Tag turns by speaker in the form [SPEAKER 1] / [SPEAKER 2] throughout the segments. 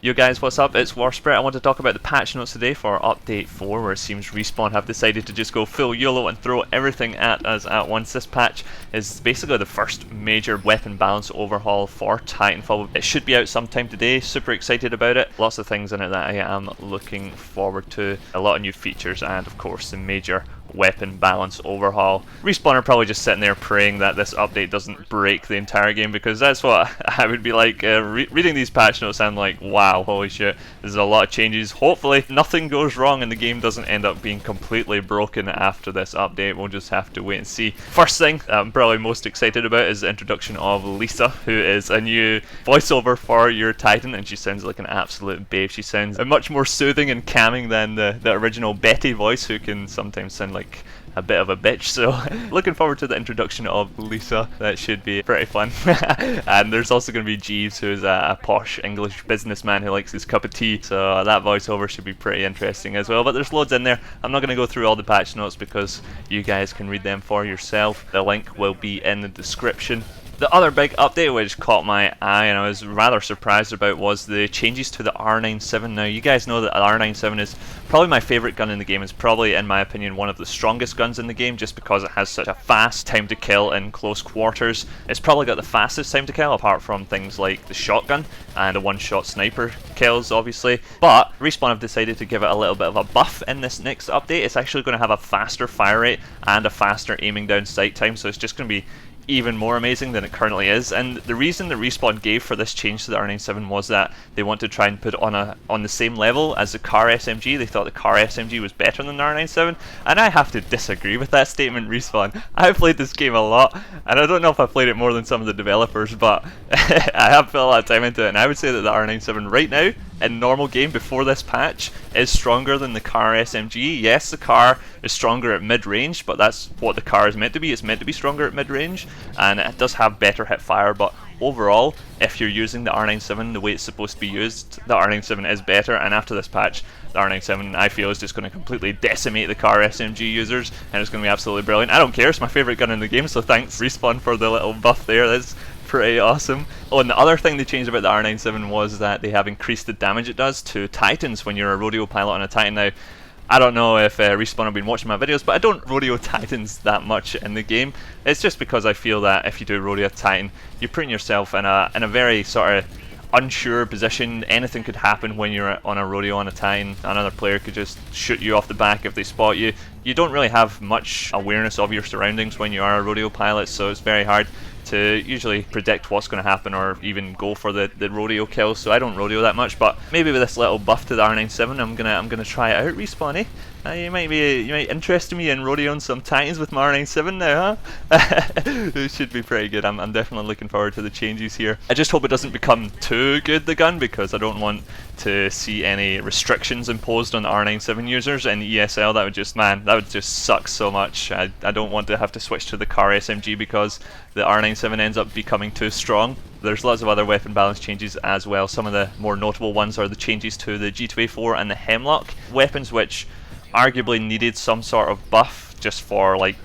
[SPEAKER 1] Yo guys, what's up? It's WarSpirit. I want to talk about the patch notes today for Update 4, where it seems Respawn have decided to just go full YOLO and throw everything at us at once. This patch is basically the first major weapon balance overhaul for Titanfall. It should be out sometime today. Super excited about it. Lots of things in it that I am looking forward to. A lot of new features and of course the major weapon balance overhaul. Respawn are probably just sitting there praying that this update doesn't break the entire game, because that's what I would be like reading these patch notes. I'm like, wow, holy shit, there's a lot of changes. Hopefully nothing goes wrong and the game doesn't end up being completely broken after this update. We'll just have to wait and see. First thing I'm probably most excited about is the introduction of Lisa, who is a new voiceover for your Titan, and she sounds like an absolute babe. She sounds much more soothing and calming than the original Betty voice, who can sometimes sound like a bit of a bitch. So looking forward to the introduction of Lisa. That should be pretty fun. And there's also going to be Jeeves, who's a posh English businessman who likes his cup of tea, so that voiceover should be pretty interesting as well. But there's loads in there. I'm not going to go through all the patch notes because you guys can read them for yourself. The link will be in the description. The other big update which caught my eye and I was rather surprised about was the changes to the R97. Now, you guys know that the R97 is probably my favourite gun in the game. It's probably, in my opinion, one of the strongest guns in the game, just because it has such a fast time to kill in close quarters. It's probably got the fastest time to kill, apart from things like the shotgun and the one-shot sniper kills, obviously. But Respawn have decided to give it a little bit of a buff in this next update. It's actually going to have a faster fire rate and a faster aiming down sight time, so it's just going to be even more amazing than it currently is. And the reason that Respawn gave for this change to the R97 was that they want to try and put it on the same level as the car SMG. They thought the car SMG was better than the R97, and I have to disagree with that statement, Respawn. I've played this game a lot, and I don't know if I've played it more than some of the developers, but I have put a lot of time into it, and I would say that the R97 right now, in normal game before this patch, is stronger than the car SMG. Yes, the car is stronger at mid-range, but that's what the car is meant to be. It's meant to be stronger at mid-range, and it does have better hip fire, but overall, if you're using the R97 the way it's supposed to be used, the R97 is better. And after this patch, the R97, I feel, is just going to completely decimate the car SMG users, and it's going to be absolutely brilliant. I don't care, it's my favourite gun in the game, so thanks Respawn for the little buff there. That's pretty awesome. Oh, and the other thing they changed about the R97 was that they have increased the damage it does to Titans when you're a rodeo pilot on a Titan. Now, I don't know if Respawn have been watching my videos, but I don't rodeo Titans that much in the game. It's just because I feel that if you do rodeo Titan, you're putting yourself in a very sort of unsure position. Anything could happen when you're on a rodeo on a Titan. Another player could just shoot you off the back if they spot you. You don't really have much awareness of your surroundings when you are a rodeo pilot, so it's very hard to usually predict what's going to happen or even go for the rodeo kill. So I don't rodeo that much, but maybe with this little buff to the R97, I'm gonna try it out. Respawn, eh? You might interest me in rodeoing some Titans with my R97 now, huh? It should be pretty good. I'm definitely looking forward to the changes here. I just hope it doesn't become too good, the gun, because I don't want to see any restrictions imposed on the R97 users in ESL. That would just, man, that would just suck so much. I don't want to have to switch to the car SMG because the R97 ends up becoming too strong. There's lots of other weapon balance changes as well. Some of the more notable ones are the changes to the G2A4 and the Hemlock weapons, which arguably needed some sort of buff just for like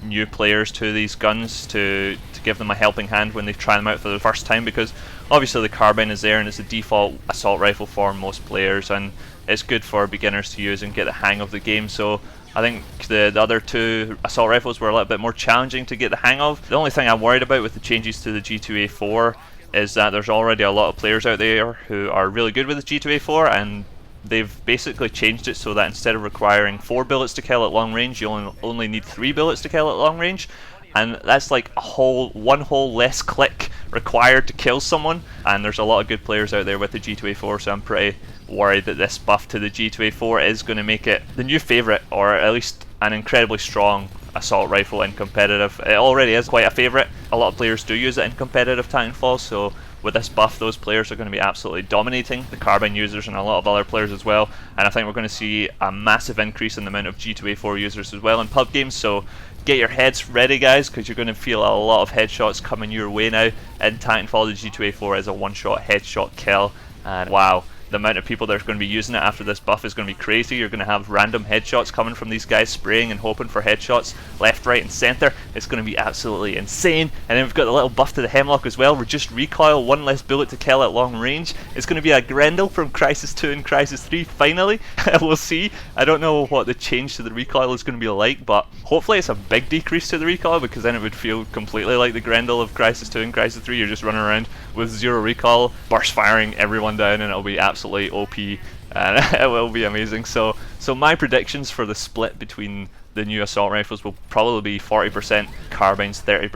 [SPEAKER 1] new players to these guns to give them a helping hand when they try them out for the first time, because obviously the carbine is there and it's the default assault rifle for most players, and it's good for beginners to use and get the hang of the game. So I think the other two assault rifles were a little bit more challenging to get the hang of. The only thing I'm worried about with the changes to the G2A4 is that there's already a lot of players out there who are really good with the G2A4, and they've basically changed it so that instead of requiring 4 bullets to kill at long range, you only need 3 bullets to kill at long range. And that's like one whole less click required to kill someone, and there's a lot of good players out there with the G2A4, so I'm pretty worried that this buff to the G2A4 is going to make it the new favourite, or at least an incredibly strong assault rifle in competitive. It already is quite a favourite. A lot of players do use it in competitive Titanfall, so with this buff, those players are going to be absolutely dominating the carbine users and a lot of other players as well. And I think we're going to see a massive increase in the amount of G2A4 users as well in pub games, so get your heads ready, guys, because you're going to feel a lot of headshots coming your way now. In Titanfall, the G2A4 is a one-shot headshot kill, and wow, the amount of people that are going to be using it after this buff is going to be crazy. You're going to have random headshots coming from these guys spraying and hoping for headshots left, right and centre. It's going to be absolutely insane. And then we've got the little buff to the Hemlock as well. Reduced recoil, one less bullet to kill at long range. It's going to be a Grendel from Crysis 2 and Crysis 3 finally. We'll see. I don't know what the change to the recoil is going to be like, but hopefully it's a big decrease to the recoil, because then it would feel completely like the Grendel of Crysis 2 and Crysis 3. You're just running around with zero recoil, burst firing everyone down, and it'll be absolutely OP, and it will be amazing. So my predictions for the split between the new assault rifles will probably be 40% carbines, 30%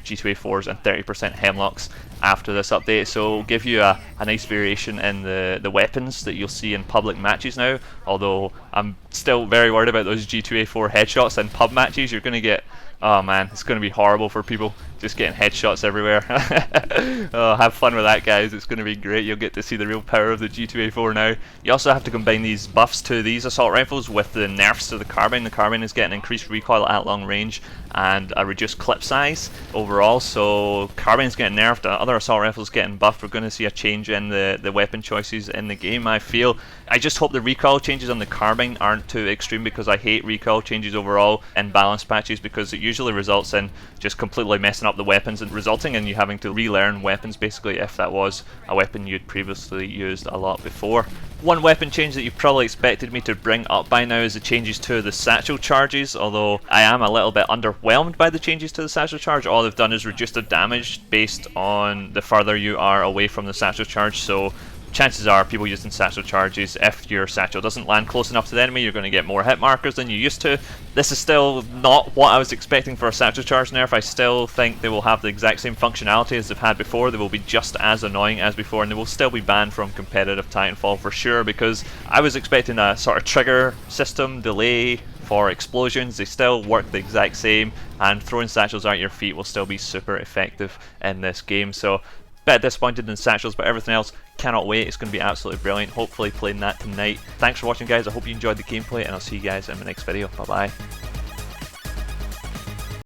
[SPEAKER 1] G2A4s and 30% Hemlocks after this update. So it'll give you a nice variation in the weapons that you'll see in public matches now, although I'm still very worried about those G2A4 headshots in pub matches. You're going to get, oh man, it's going to be horrible for people just getting headshots everywhere. Oh, have fun with that, guys. It's going to be great. You'll get to see the real power of the G2A4 now. You also have to combine these buffs to these assault rifles with the nerfs to the carbine. The carbine is getting increased recoil at long range and a reduced clip size overall, so carbine's getting nerfed, other assault rifles getting buffed. We're going to see a change in the weapon choices in the game, I feel. I just hope the recoil changes on the carbine aren't too extreme, because I hate recoil changes overall in balance patches, because it usually results in just completely messing up the weapons and resulting in you having to relearn weapons, basically, if that was a weapon you'd previously used a lot before. One weapon change that you've probably expected me to bring up by now is the changes to the satchel charges, although I am a little bit underwhelmed by the changes to the satchel charge. All they've done is reduce the damage based on the further you are away from the satchel charge, so chances are people using satchel charges, if your satchel doesn't land close enough to the enemy, you're going to get more hit markers than you used to. This is still not what I was expecting for a satchel charge nerf. I still think they will have the exact same functionality as they've had before. They will be just as annoying as before, and they will still be banned from competitive Titanfall for sure, because I was expecting a sort of trigger system delay for explosions. They still work the exact same, and throwing satchels at your feet will still be super effective in this game. So bit disappointed in satchels, but everything else, cannot wait. It's going to be absolutely brilliant. Hopefully playing that tonight. Thanks for watching, guys. I hope you enjoyed the gameplay, and I'll see you guys in the next video. Bye bye.